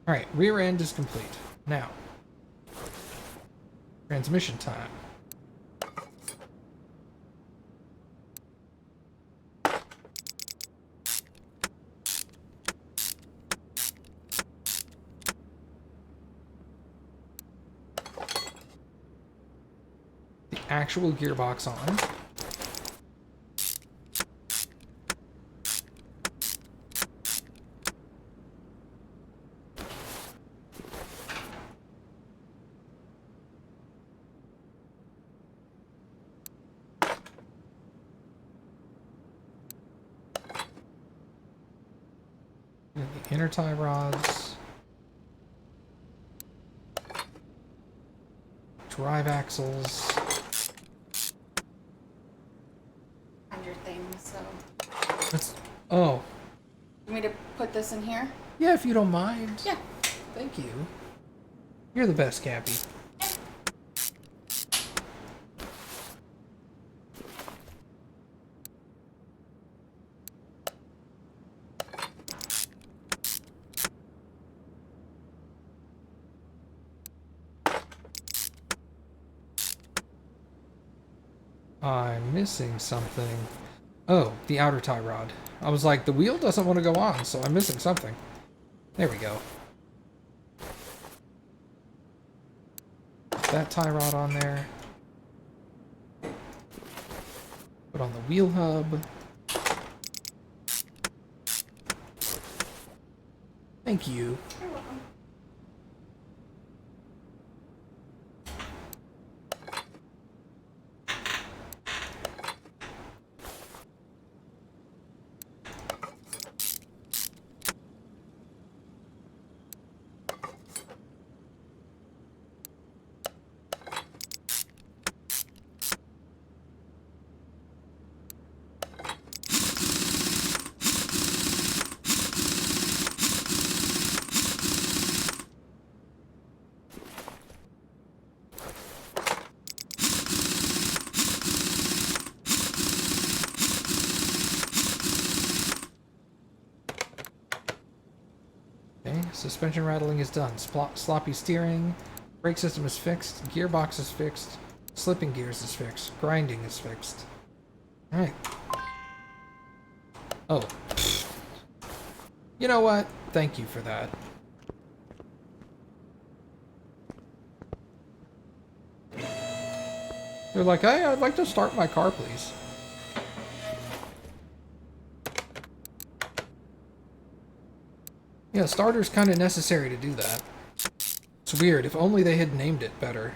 Alright, rear end is complete. Now, transmission time. The actual gearbox on. The inner tie rods. Drive axles. Your things, so. That's, oh. You want me to put this in here? Yeah, if you don't mind. Yeah. Thank you. You're the best, Cappy. I'm missing something. Oh, the outer tie rod. I was like, the wheel doesn't want to go on, so I'm missing something. There we go. Put that tie rod on there. Put on the wheel hub. Thank you. You're welcome. Okay, suspension rattling is done. Sloppy steering. Brake system is fixed. Gearbox is fixed. Slipping gears is fixed. Grinding is fixed. Alright. Oh. You know what? Thank you for that. They're like, hey, I'd like to start my car, please. Yeah, starter's kind of necessary to do that. It's weird. If only they had named it better.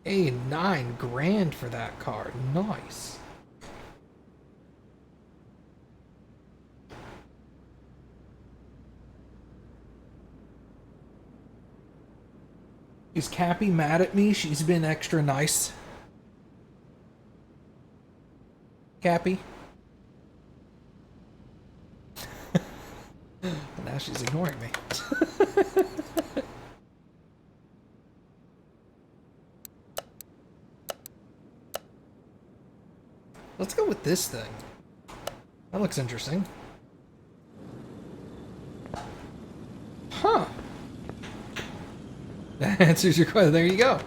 Hey, $9,000 for that car. Nice. Is Cappy mad at me? She's been extra nice. Cappy? Now she's ignoring me. Let's go with this thing. That looks interesting. Huh. That answers your question. There you go.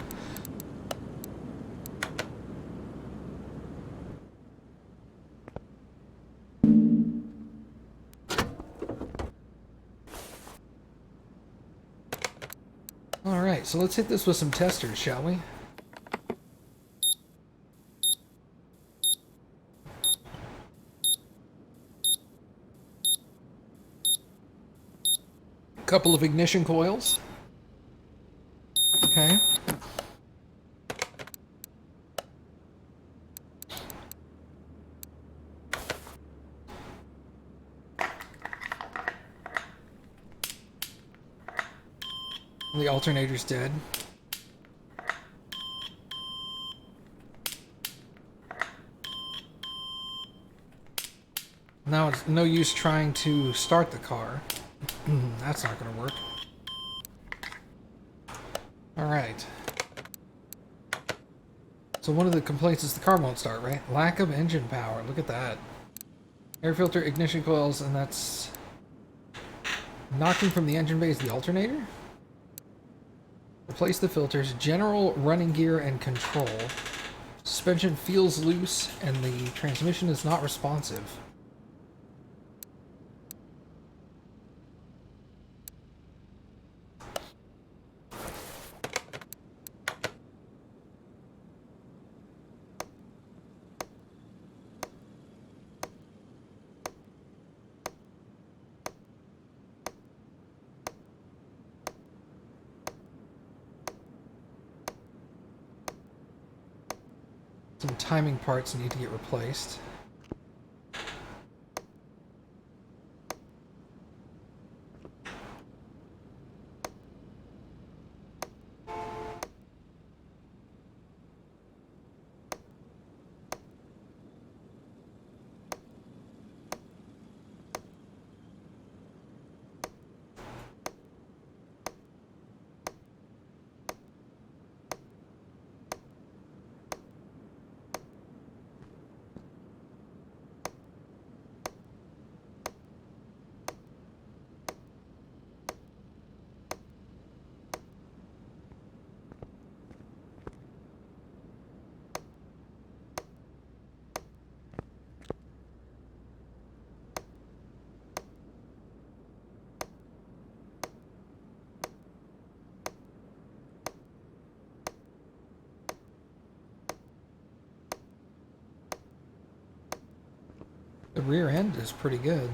Alright, so let's hit this with some testers, shall we? Couple of ignition coils. Okay. The alternator's dead. Now it's no use trying to start the car. That's not going to work. Alright. So one of the complaints is the car won't start, right? Lack of engine power. Look at that. Air filter, ignition coils, and that's Knocking from the engine bay is the alternator. Replace the filters. General running gear and control. Suspension feels loose and the transmission is not responsive. Some timing parts need to get replaced. The rear end is pretty good.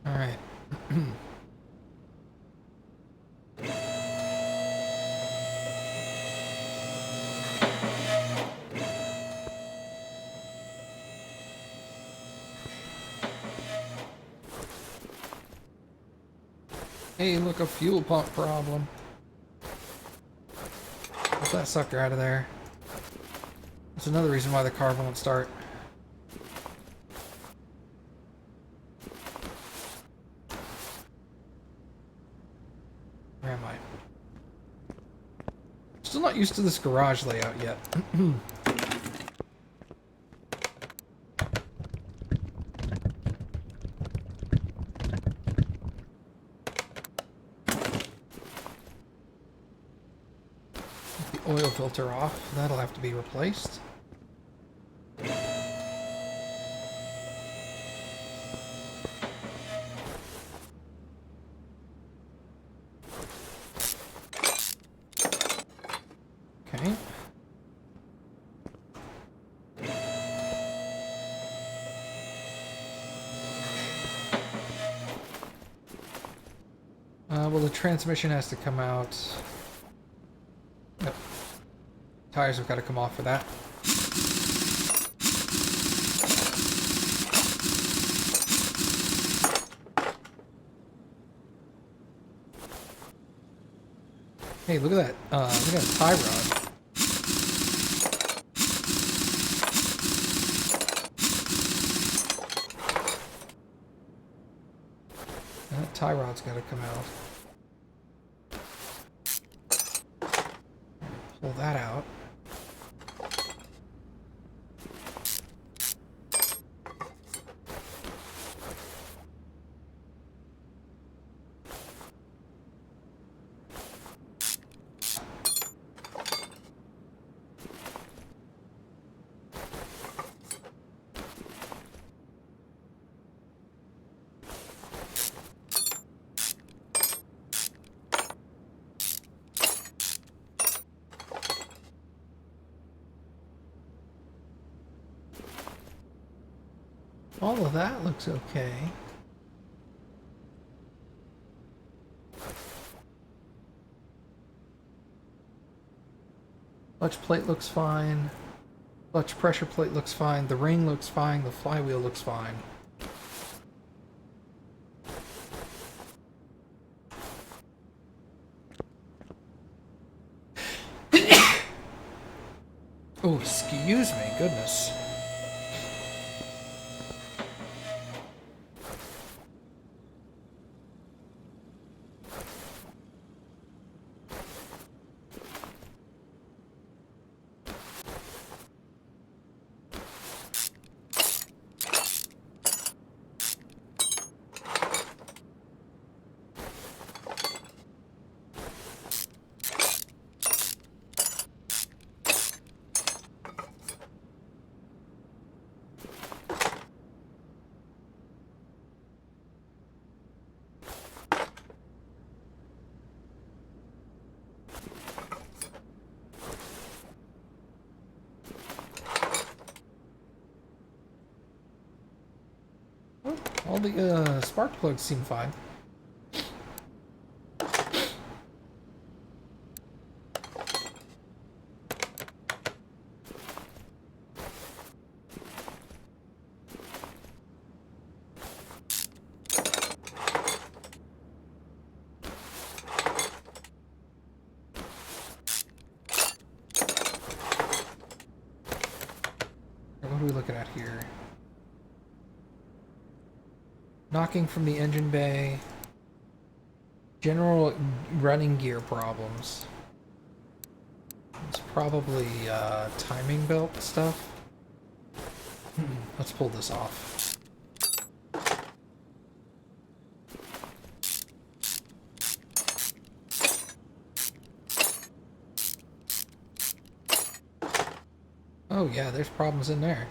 All right. Hey, look, a fuel pump problem. Get that sucker out of there. That's another reason why the car won't start. Where am I? Still not used to this garage layout yet. Oil filter off. That'll have to be replaced. Okay. Well, the transmission has to come out. Yep. Tires have got to come off for that. Hey, look at that. Look at that tie rod. That tie rod's got to come out. Pull that out. All of that looks okay. Clutch plate looks fine. Clutch pressure plate looks fine. The ring looks fine. The flywheel looks fine. Oh, excuse me. Goodness. All the spark plugs seem fine. What are we looking at here? Knocking from the engine bay. General running gear problems. It's probably timing belt stuff. Let's pull this off. Oh yeah, there's problems in there.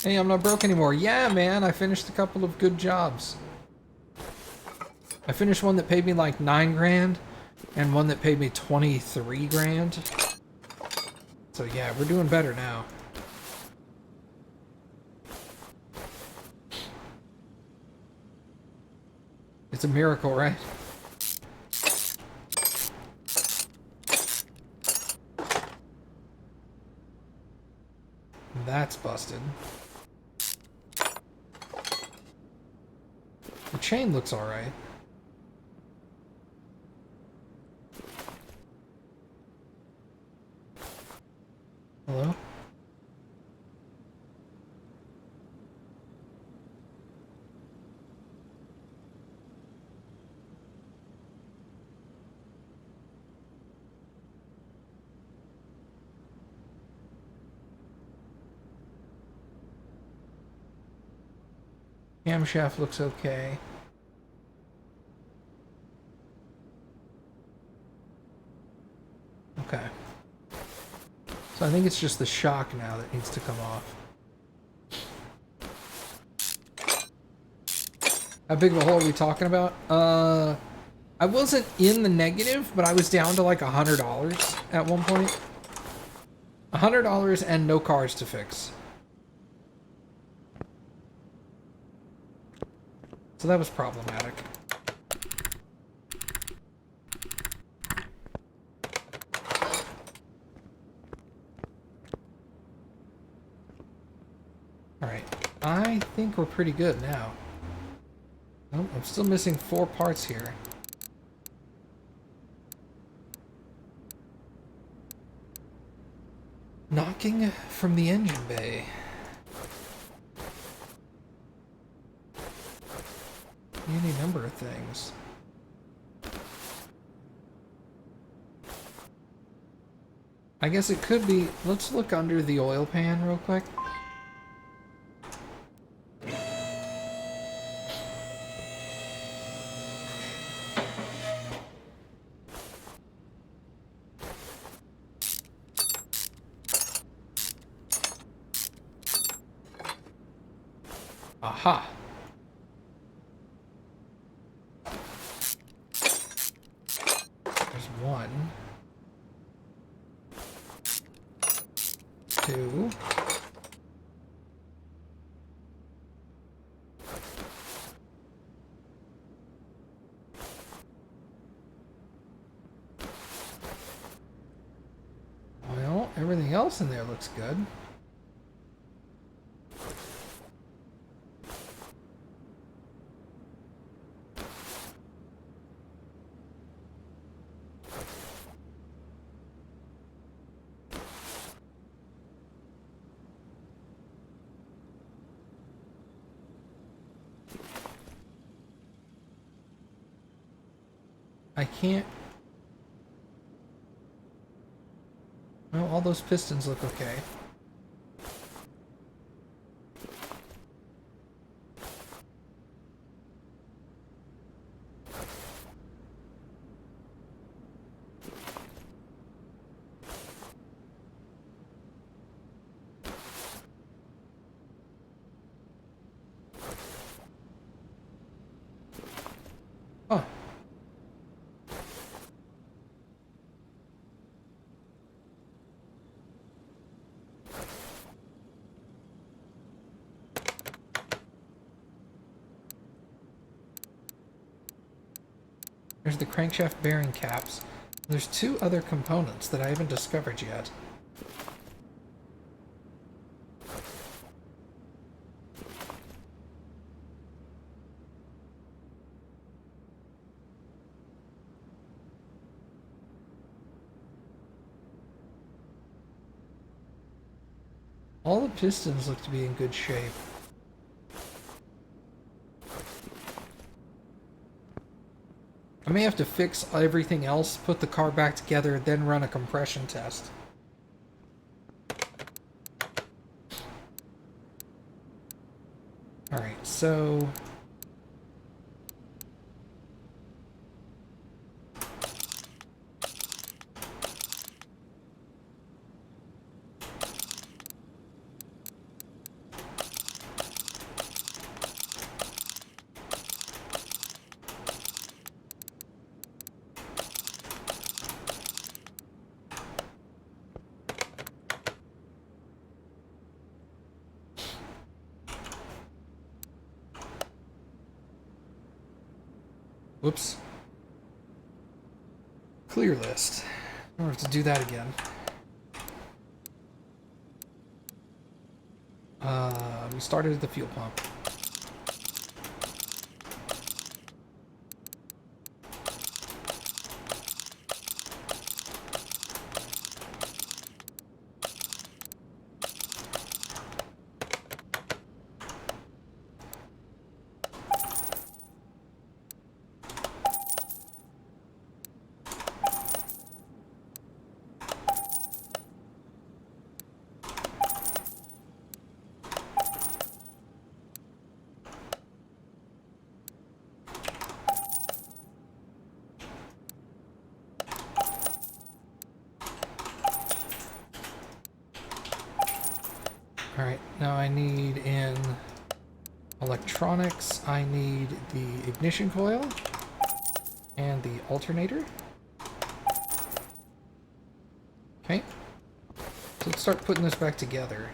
Hey, I'm not broke anymore. Yeah, man, I finished a couple of good jobs. I finished one that paid me like 9 grand, and one that paid me 23 grand. So yeah, we're doing better now. It's a miracle, right? That's busted. The chain looks alright. Hello? Camshaft looks okay. Okay. So I think it's just the shock now that needs to come off. How big of a hole are we talking about? I wasn't in the negative, but I was down to like $100 at one point. $100 and no cars to fix. So that was problematic. Alright, I think we're pretty good now. Oh, I'm still missing 4 parts here. Knocking from the engine bay. Any number of things. I guess it could be... Let's look under the oil pan real quick. Aha! There's 1. 2. Well, everything else in there looks good. I can't... Well, all those pistons look okay. Oh. There's the crankshaft bearing caps. There's 2 other components that I haven't discovered yet. All the pistons look to be in good shape. I may have to fix everything else, put the car back together, then run a compression test. Alright, so... Whoops. Clear list. I don't have to do that again. We started at the fuel pump. Alright, now I need in electronics, I need the ignition coil and the alternator. Okay, so let's start putting this back together.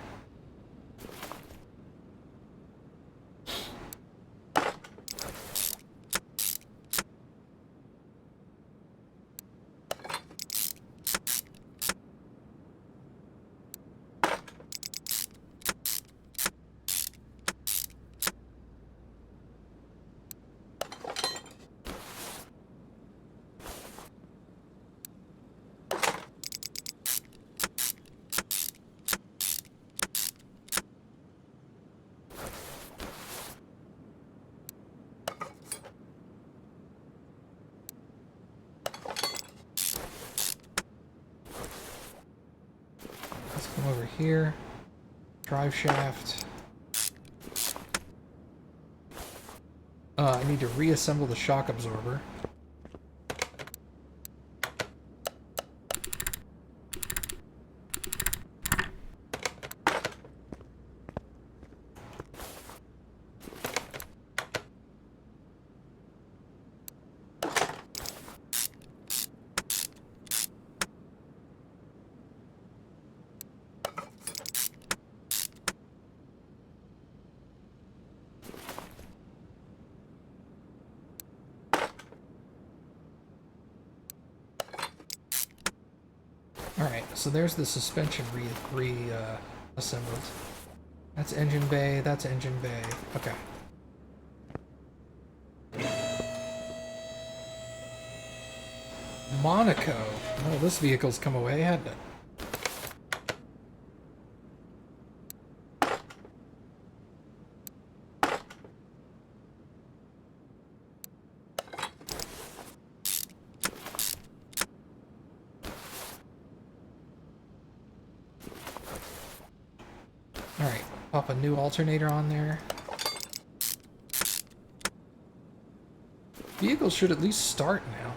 Let's come over here. Drive shaft. I need to reassemble the shock absorber. Alright, so there's the suspension reassembled. That's engine bay, that's engine bay. Okay. Monaco. Oh, this vehicle's come away, hadn't it? Alright, pop a new alternator on there. Vehicle should at least start now.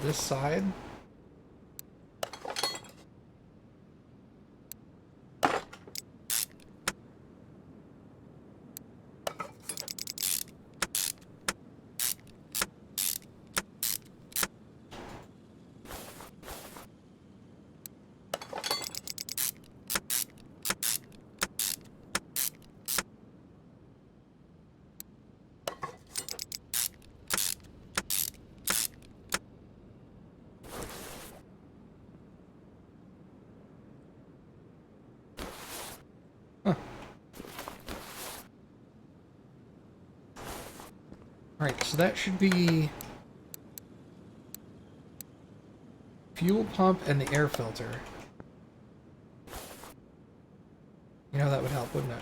this side. Alright, so that should be fuel pump and the air filter. You know, that would help, wouldn't it?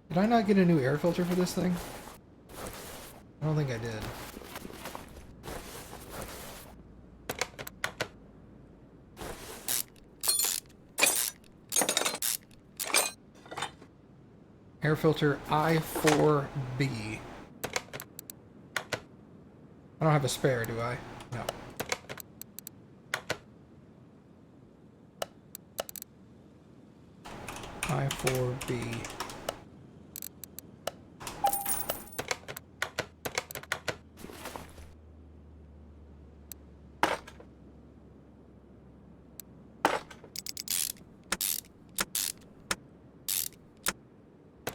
Did I not get a new air filter for this thing? I don't think I did. Air filter I4B. I don't have a spare, do I? No. I4B.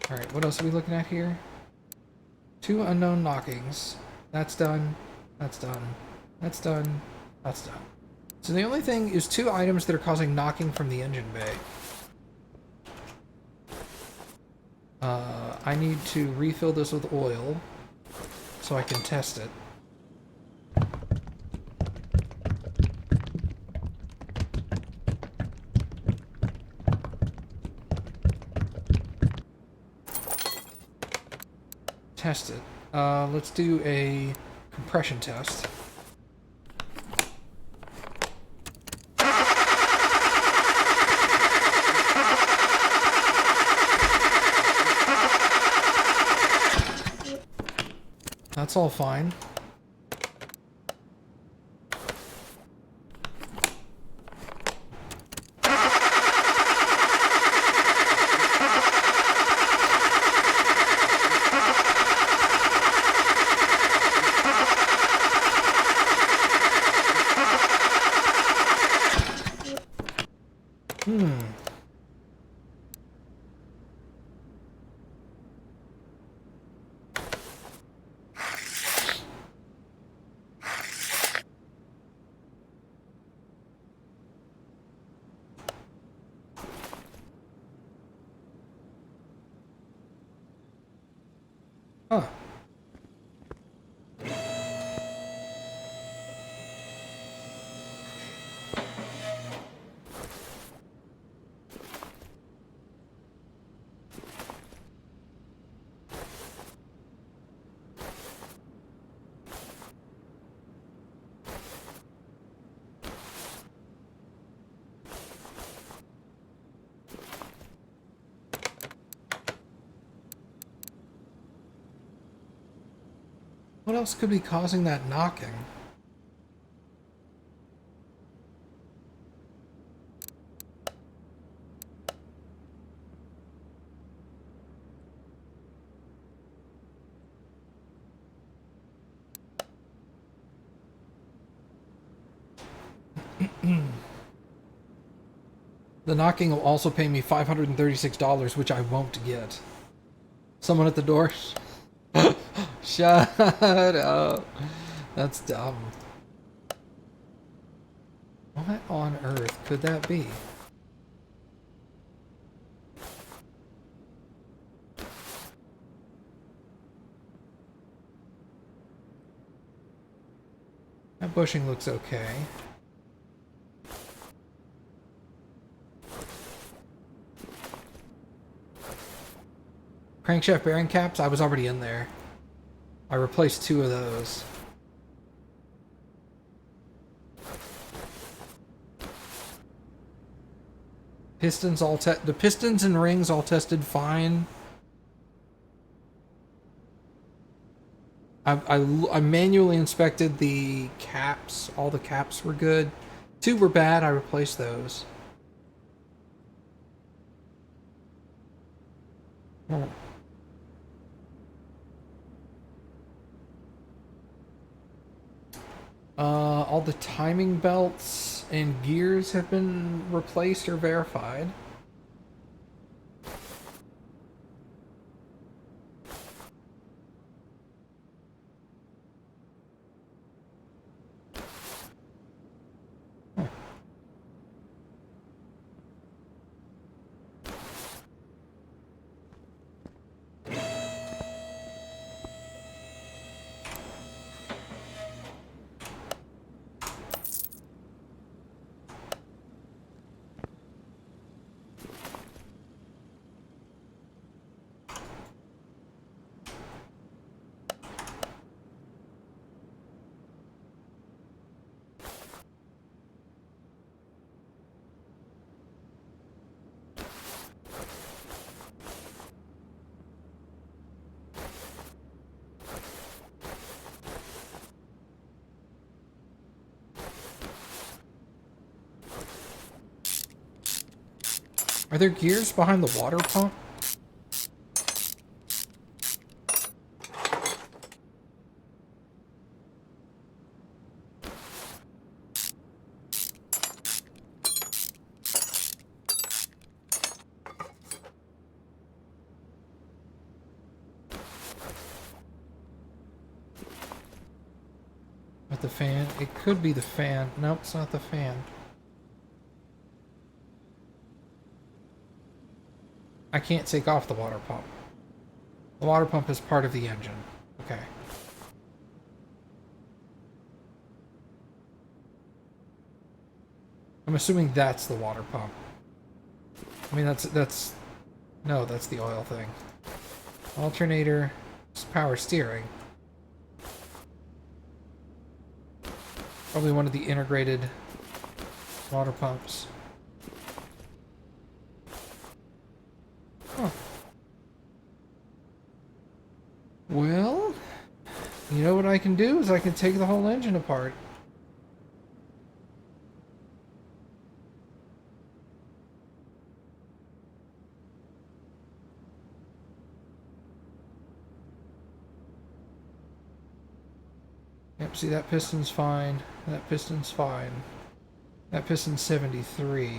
Alright, what else are we looking at here? 2 unknown knockings. That's done. That's done. That's done. That's done. So the only thing is 2 items that are causing knocking from the engine bay. I need to refill this with oil so I can test it. Test it. Let's do a compression test. That's all fine. Huh. What else could be causing that knocking? The knocking will also pay me $536, which I won't get. Someone at the door? Shut up. That's dumb. What on earth could that be? That bushing looks okay. Crankshaft bearing caps? I was already in there. I replaced 2 of those. Pistons all the pistons and rings all tested fine. I manually inspected the caps. All the caps were good. 2 were bad. I replaced those. Oh. All the timing belts and gears have been replaced or verified. Are there gears behind the water pump? At the fan? It could be the fan. Nope, it's not the fan. I can't take off the water pump. The water pump is part of the engine. Okay. I'm assuming that's the water pump. I mean, no, that's the oil thing. Alternator, power steering. Probably one of the integrated water pumps. Huh. Well, you know what I can do is I can take the whole engine apart. Yep, see, that piston's fine. That piston's fine. That piston's 73.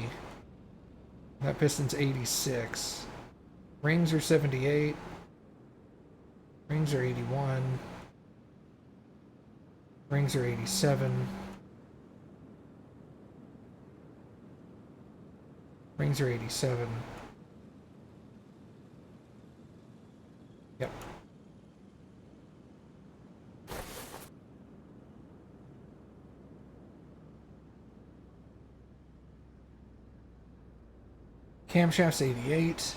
That piston's 86. Rings are 78. Rings are 81. Rings are 87. Rings are 87. Yep. Camshaft's 88.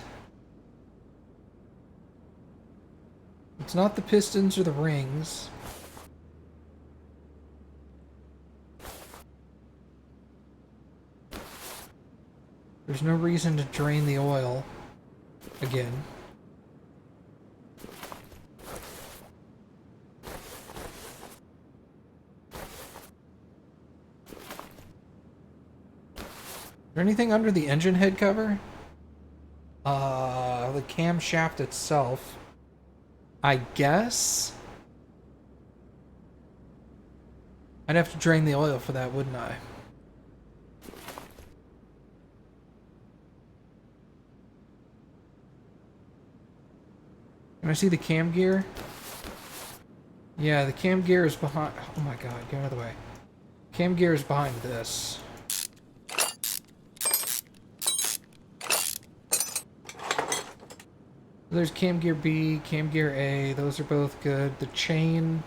It's not the pistons or the rings. There's no reason to drain the oil again. Is there anything under the engine head cover? The camshaft itself. I guess? I'd have to drain the oil for that, wouldn't I? Can I see the cam gear? Yeah, the cam gear is behind... Oh my god, get out of the way. Cam gear is behind this. There's cam gear B, cam gear A. Those are both good. The chain...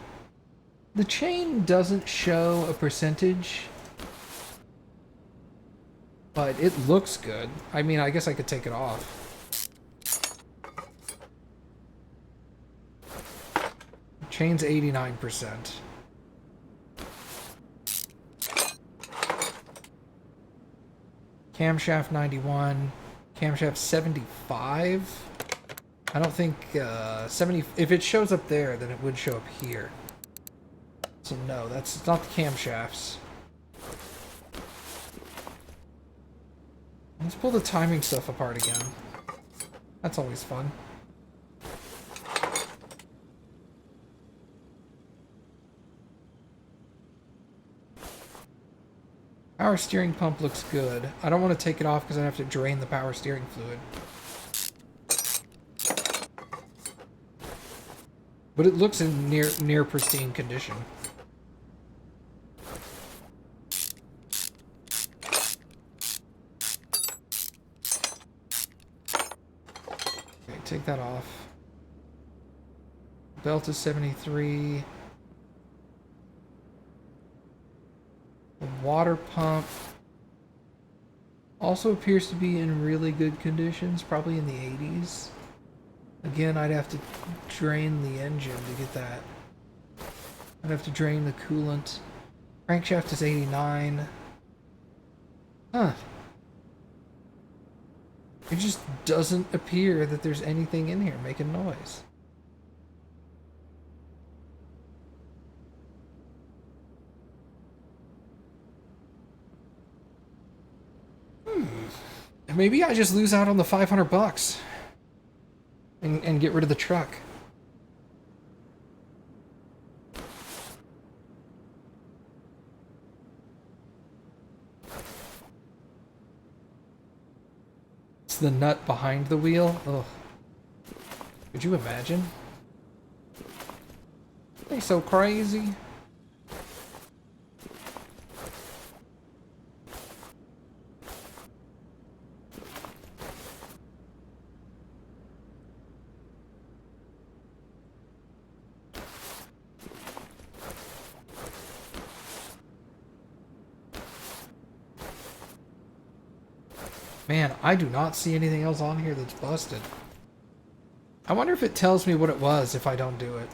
The chain doesn't show a percentage. But it looks good. I mean, I guess I could take it off. Chain's 89%. Camshaft 91. Camshaft 75. I don't think 70. If it shows up there, then it would show up here. So no, that's not the camshafts. Let's pull the timing stuff apart again. That's always fun. Power steering pump looks good. I don't want to take it off because I have to drain the power steering fluid. But it looks in near pristine condition. Okay, take that off. Belt is 73. The water pump also appears to be in really good conditions, probably in the 80s. Again, I'd have to drain the engine to get that. I'd have to drain the coolant. Crankshaft is 89. Huh. It just doesn't appear that there's anything in here making noise. Maybe I just lose out on the 500 bucks and get rid of the truck. It's the nut behind the wheel. Ugh. Could you imagine? They so crazy. Man, I do not see anything else on here that's busted. I wonder if it tells me what it was if I don't do it.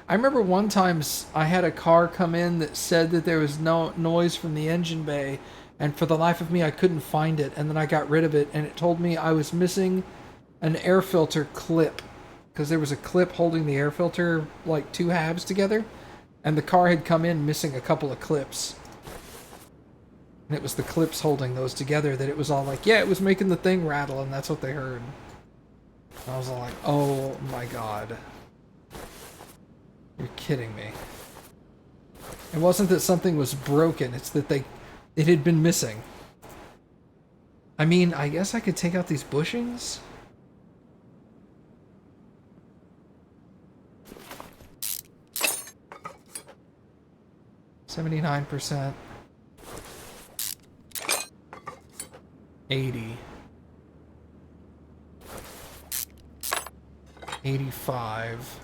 I remember one time I had a car come in that said that there was no noise from the engine bay, and for the life of me I couldn't find it, and then I got rid of it, and it told me I was missing an air filter clip, because there was a clip holding the air filter, like two halves together. And the car had come in missing a couple of clips. And it was the clips holding those together that it was all like, yeah, it was making the thing rattle, and that's what they heard. And I was all like, oh my god. You're kidding me. It wasn't that something was broken, it's that it had been missing. I mean, I guess I could take out these bushings? 79%. 80. 85.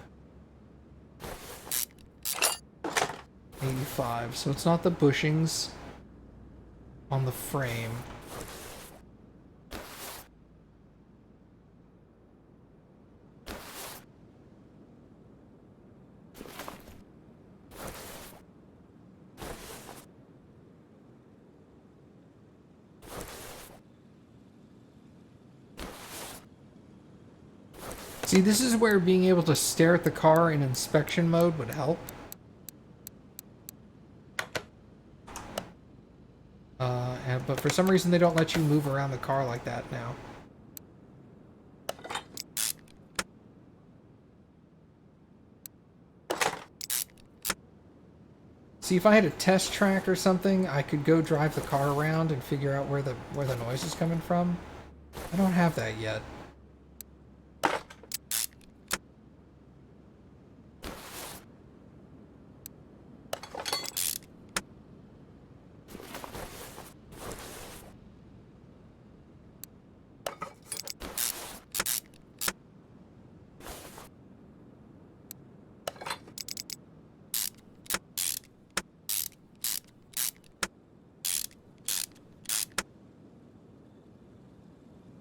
85. So it's not the bushings on the frame. See, this is where being able to stare at the car in inspection mode would help. But for some reason they don't let you move around the car like that now. See, if I had a test track or something, I could go drive the car around and figure out where the noise is coming from. I don't have that yet.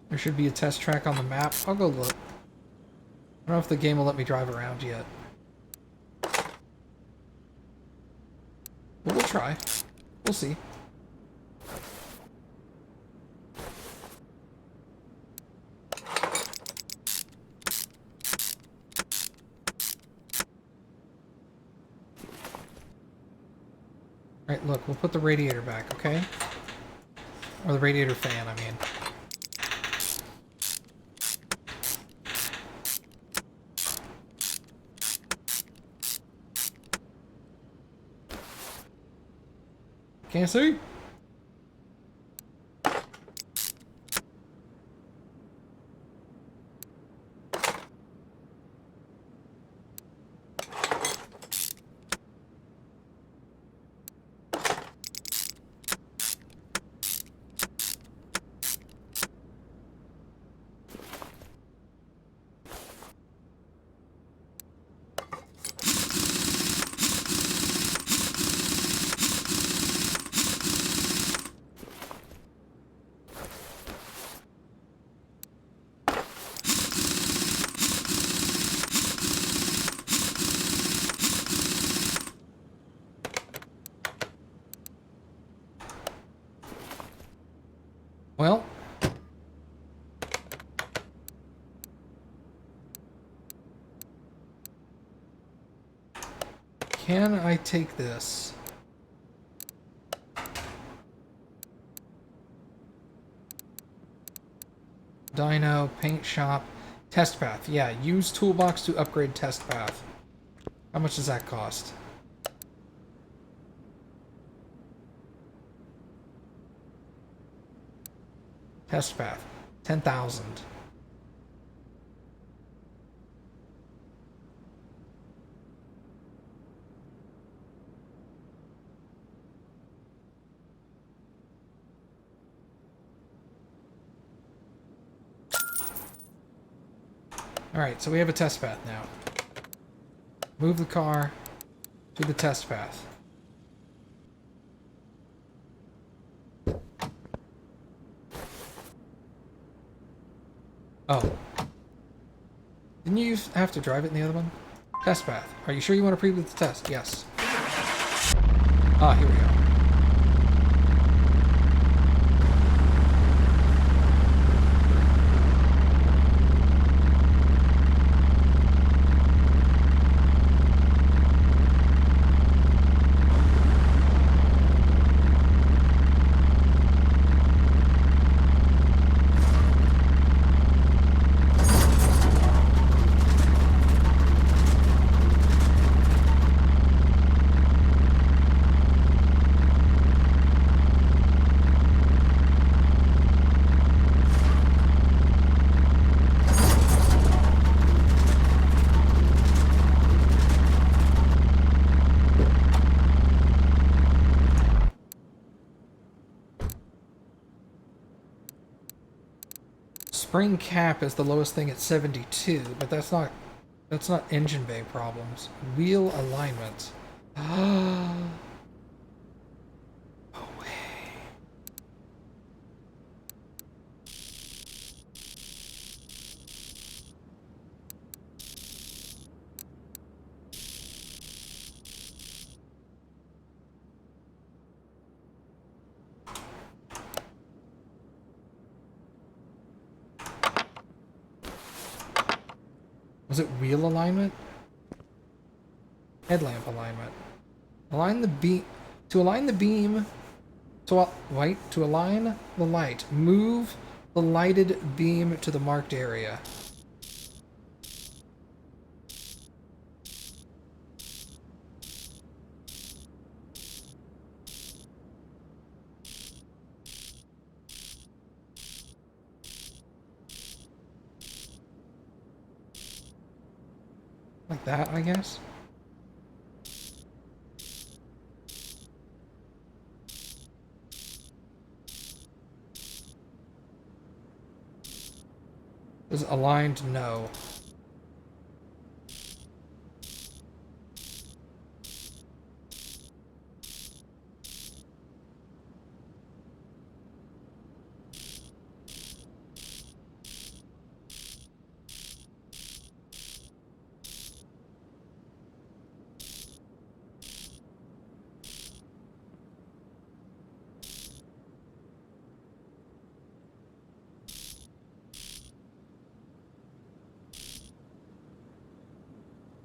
There should be a test track on the map. I'll go look. I don't know if the game will let me drive around yet. But we'll try. We'll see. Alright, look, we'll put the radiator back, okay? Or the radiator fan, I mean. Can't see? Well, can I take this? Dyno, paint shop, test path. Yeah, use toolbox to upgrade test path. How much does that cost? Test path, 10,000. Alright, so we have a test path now. Move the car to the test path. Oh. Didn't you have to drive it in the other one? Test path. Are you sure you want to preview the test? Yes. Ah, here we go. Spring cap is the lowest thing at 72, but that's not engine bay problems. Wheel alignment. Ah. Oh way. Was it wheel alignment? Headlamp alignment. Align the beam. To align the beam. To align the light. Move the lighted beam to the marked area. Like that, I guess. Is aligned? No.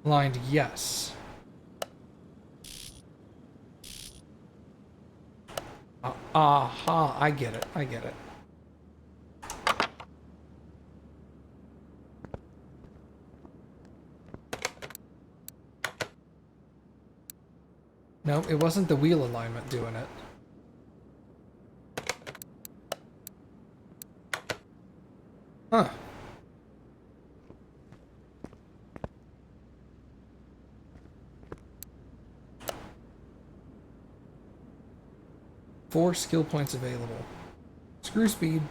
Aligned, yes. Aha, I get it. I get it. No, it wasn't the wheel alignment doing it. Huh. Four skill points available. Screw speed.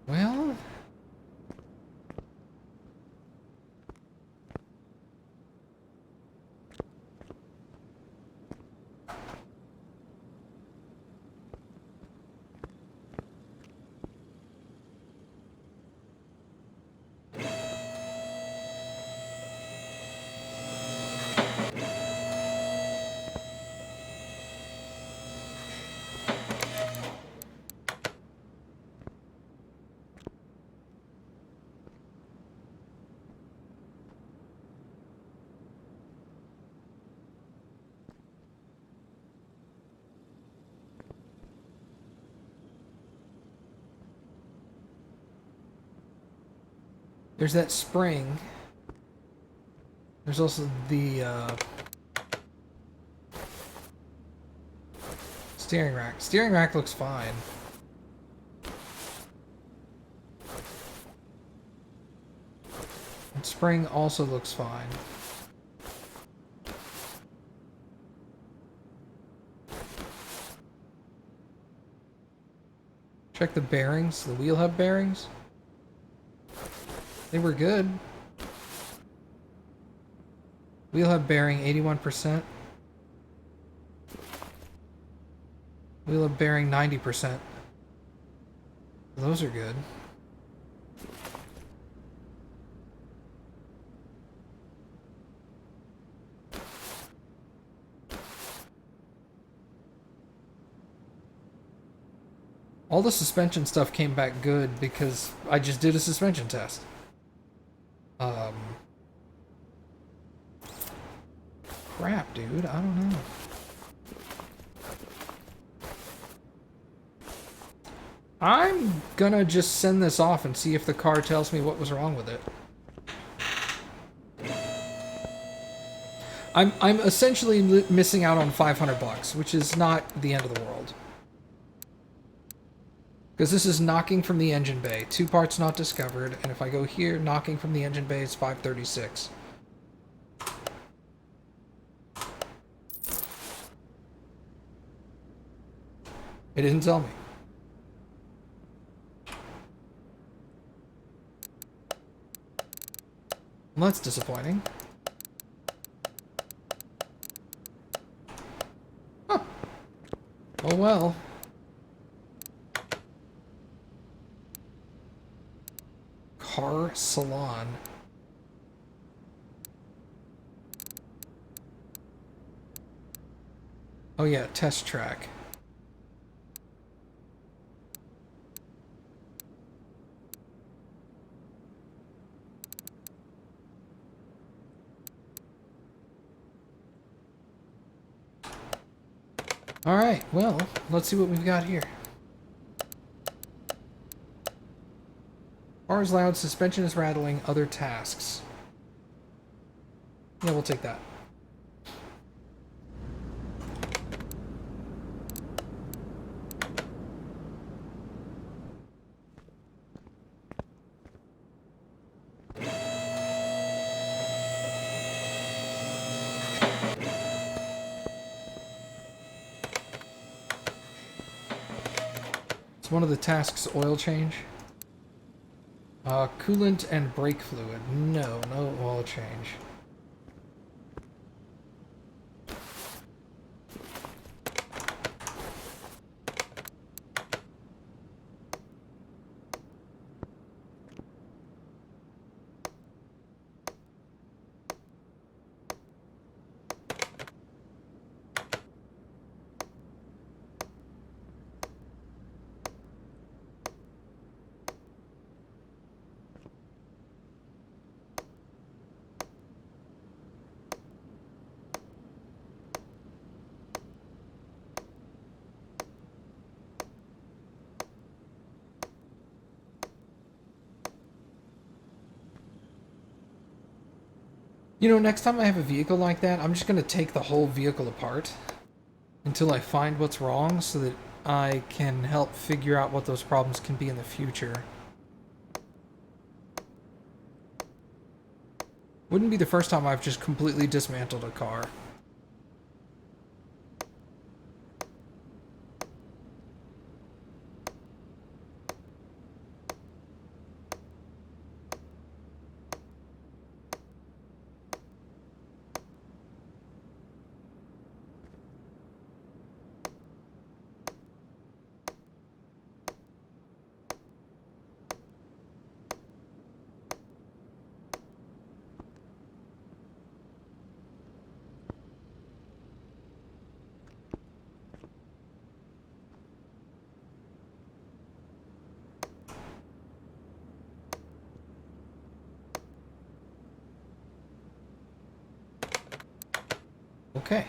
Well... There's that spring. There's also the steering rack. Steering rack looks fine. And spring also looks fine. Check the bearings, the wheel hub bearings. They were good. Wheel hub bearing 81%. Wheel hub bearing 90%. Those are good. All the suspension stuff came back good because I just did a suspension test. Crap, dude. I don't know. I'm gonna just send this off and see if the car tells me what was wrong with it. I'm essentially missing out on 500 bucks, which is not the end of the world. Because this is knocking from the engine bay. 2 parts not discovered, and if I go here, knocking from the engine bay is 536. It didn't tell me. Well, that's disappointing. Huh. Oh well. Car salon. Oh yeah, test track. Alright, well, let's see what we've got here. Car is loud, suspension is rattling, other tasks. Yeah, we'll take that. It's one of the tasks, oil change. Coolant and brake fluid. No, no oil change. You know, next time I have a vehicle like that, I'm just going to take the whole vehicle apart until I find what's wrong so that I can help figure out what those problems can be in the future. Wouldn't be the first time I've just completely dismantled a car. Okay.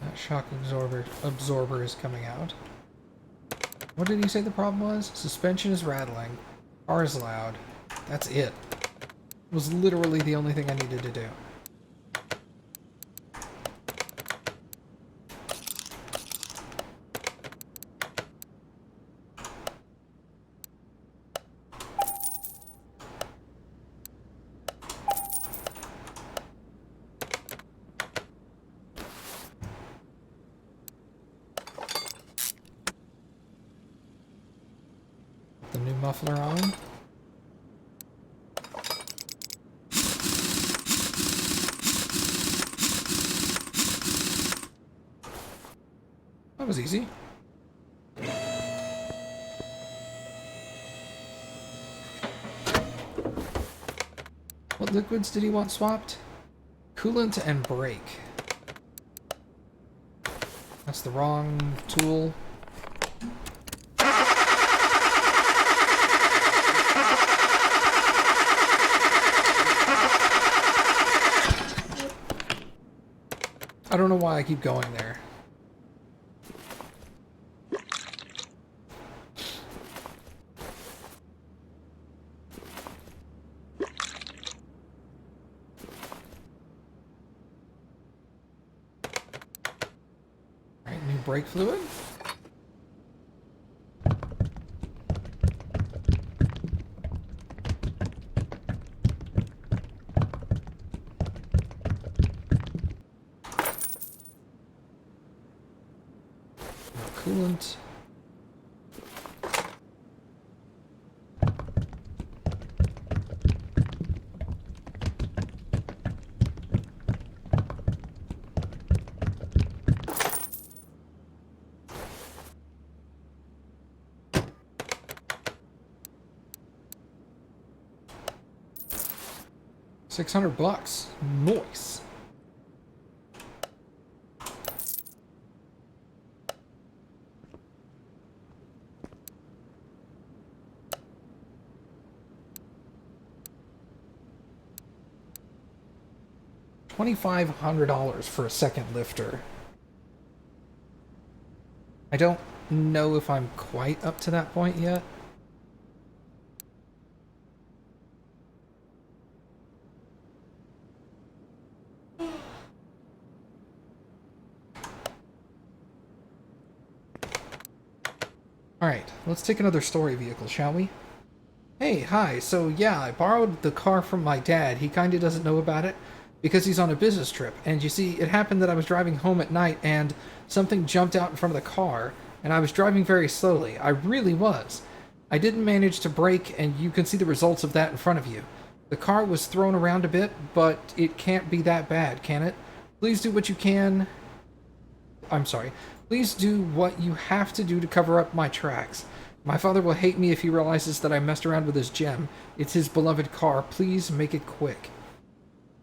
That shock absorber is coming out. What did he say the problem was? Suspension is rattling. Car is loud. That's it. It was literally the only thing I needed to do. The new muffler on. That was easy. What liquids did he want swapped? Coolant and brake. That's the wrong tool. I don't know why I keep going there. Alright, new brake fluid. Coolant. $600. Nice. $2,500 for a second lifter. I don't know if I'm quite up to that point yet. Alright, let's take another story vehicle, shall we? Hey, hi, so yeah, I borrowed the car from my dad. He kinda doesn't know about it because he's on a business trip. And you see, it happened that I was driving home at night and something jumped out in front of the car, and I was driving very slowly. I really was. I didn't manage to brake, and you can see the results of that in front of you. The car was thrown around a bit, but it can't be that bad, can it? Please do what you can. I'm sorry. Please do what you have to do to cover up my tracks. My father will hate me if he realizes that I messed around with his gem. It's his beloved car. Please make it quick.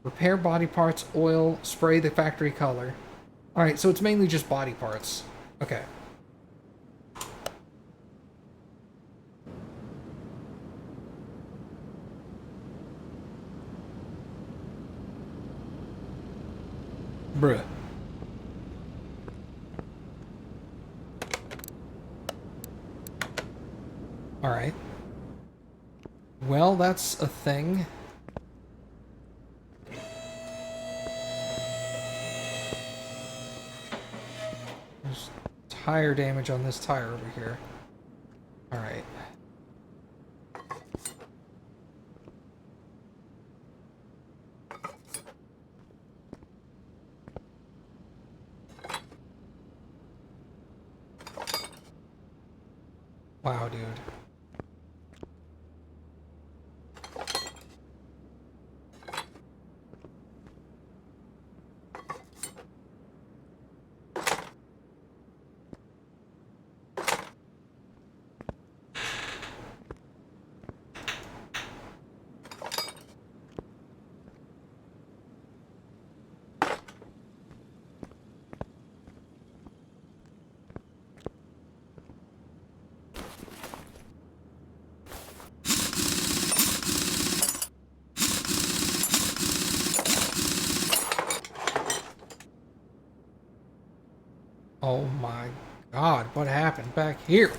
Repair body parts, oil, spray the factory color. Alright, so it's mainly just body parts. Okay. Bruh. Alright. Well, that's a thing. There's tire damage on this tire over here. Alright. Wow, dude. Oh my god, what happened back here?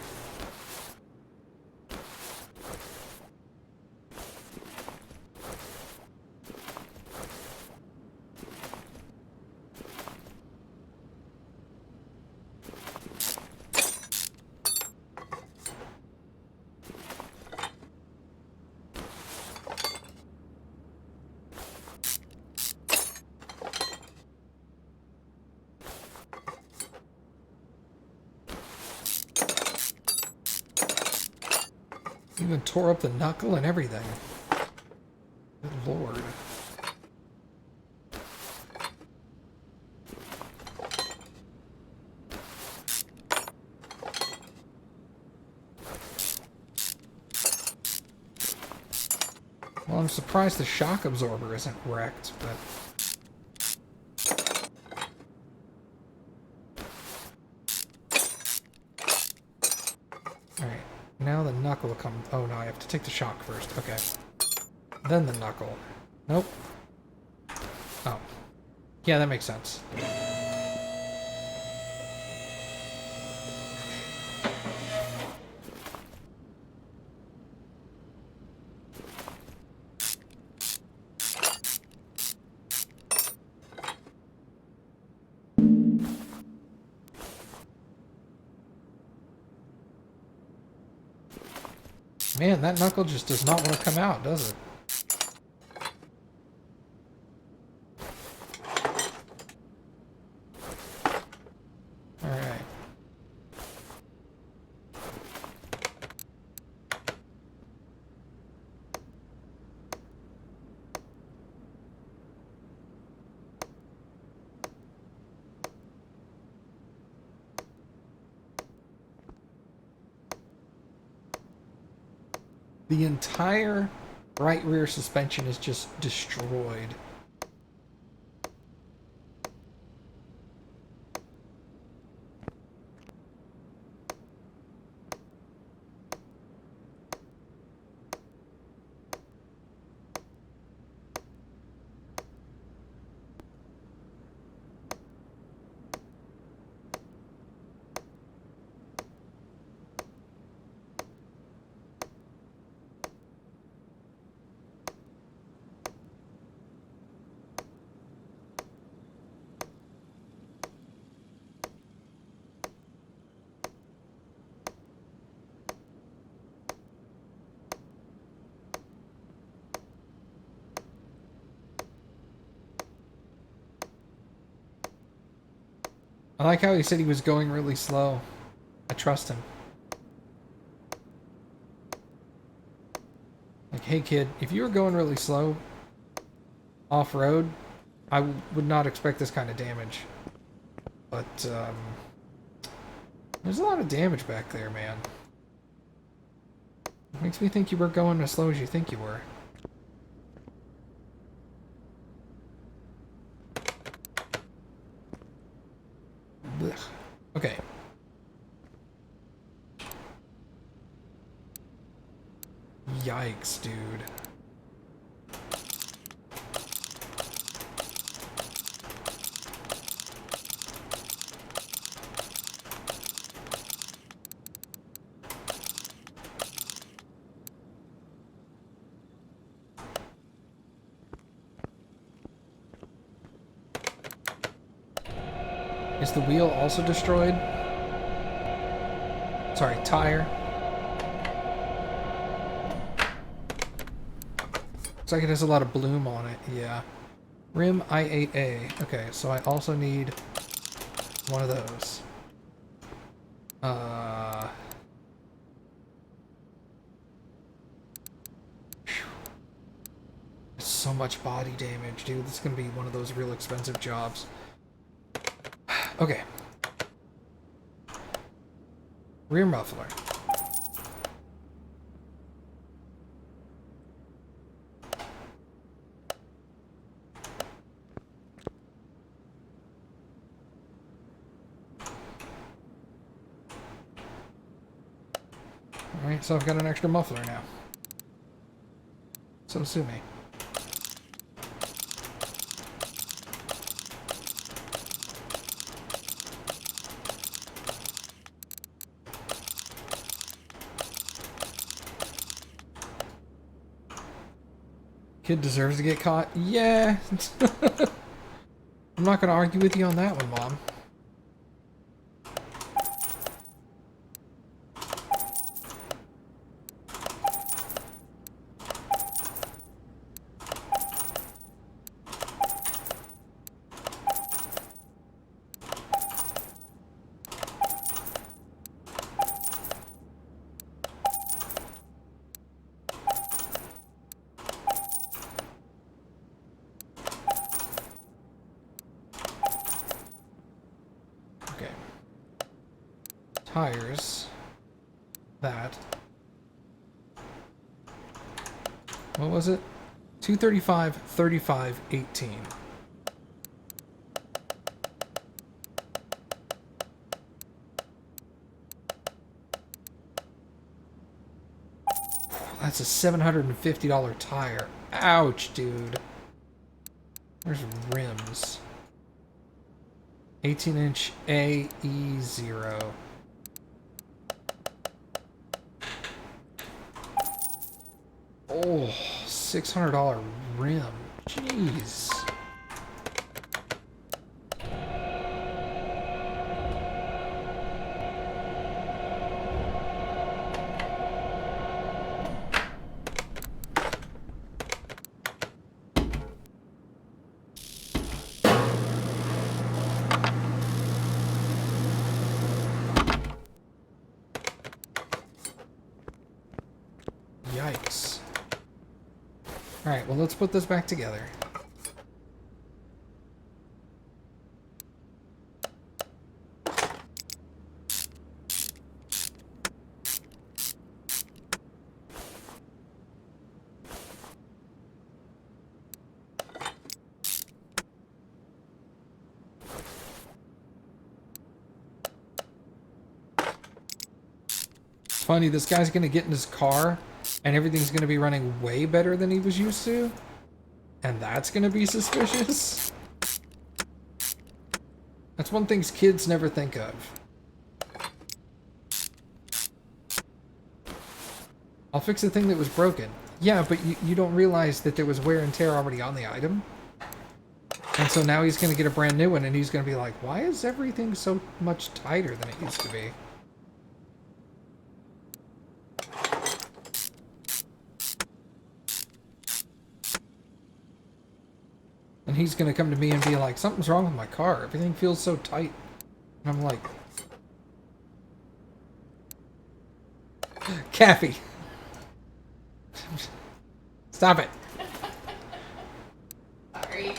Even tore up the knuckle and everything. Good lord. Well, I'm surprised the shock absorber isn't wrecked, but... Alright, now the knuckle will come... Oh no, I have to take the shock first. Okay. Then the knuckle. Nope. Oh. Yeah, that makes sense. Man, that knuckle just does not want to come out, does it? Alright. The entire right rear suspension is just destroyed. I like how he said he was going really slow. I trust him. Like, hey kid, if you were going really slow off-road, I would not expect this kind of damage. But, there's a lot of damage back there, man. Makes me think you were going as slow as you think you were. Blech. Okay. Yikes, dude. Is the wheel also destroyed? Sorry, tire. Looks like it has a lot of bloom on it, yeah. Rim I8A. Okay, so I also need one of those. So much body damage, dude. This is gonna be one of those real expensive jobs. Okay. Rear muffler. Alright, so I've got an extra muffler now. So sue me. Kid deserves to get caught? Yeah. I'm not going to argue with you on that one, Mom. Okay. Tires. That. What was it? 235, 35, 18. That's a $750 tire. Ouch, dude. There's rims. 18-inch AE0. Oh, $600 rim. Jeez. Yikes. Alright, well, let's put this back together. Funny, this guy's gonna get in his car and everything's gonna be running way better than he was used to, and that's gonna be suspicious. That's one thing kids never think of. I'll fix the thing that was broken. Yeah, but you don't realize that there was wear and tear already on the item. And so now he's gonna get a brand new one and he's gonna be like, why is everything so much tighter than it used to be? And he's going to come to me and be like, something's wrong with my car. Everything feels so tight. And I'm like... Kathy! Stop it! Sorry.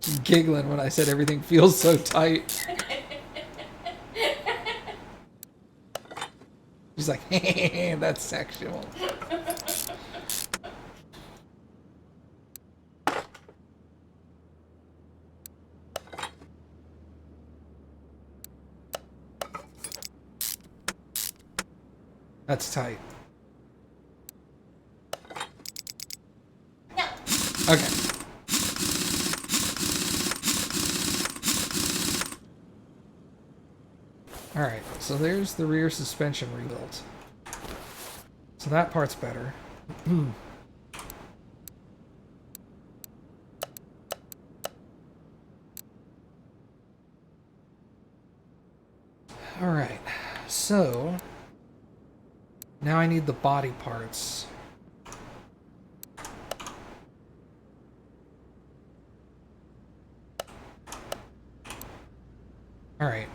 She's giggling when I said everything feels so tight. She's like, hey, that's sexual. That's tight. No. Okay. Alright, so there's the rear suspension rebuilt. So that part's better. Alright, so now I need the body parts. Alright,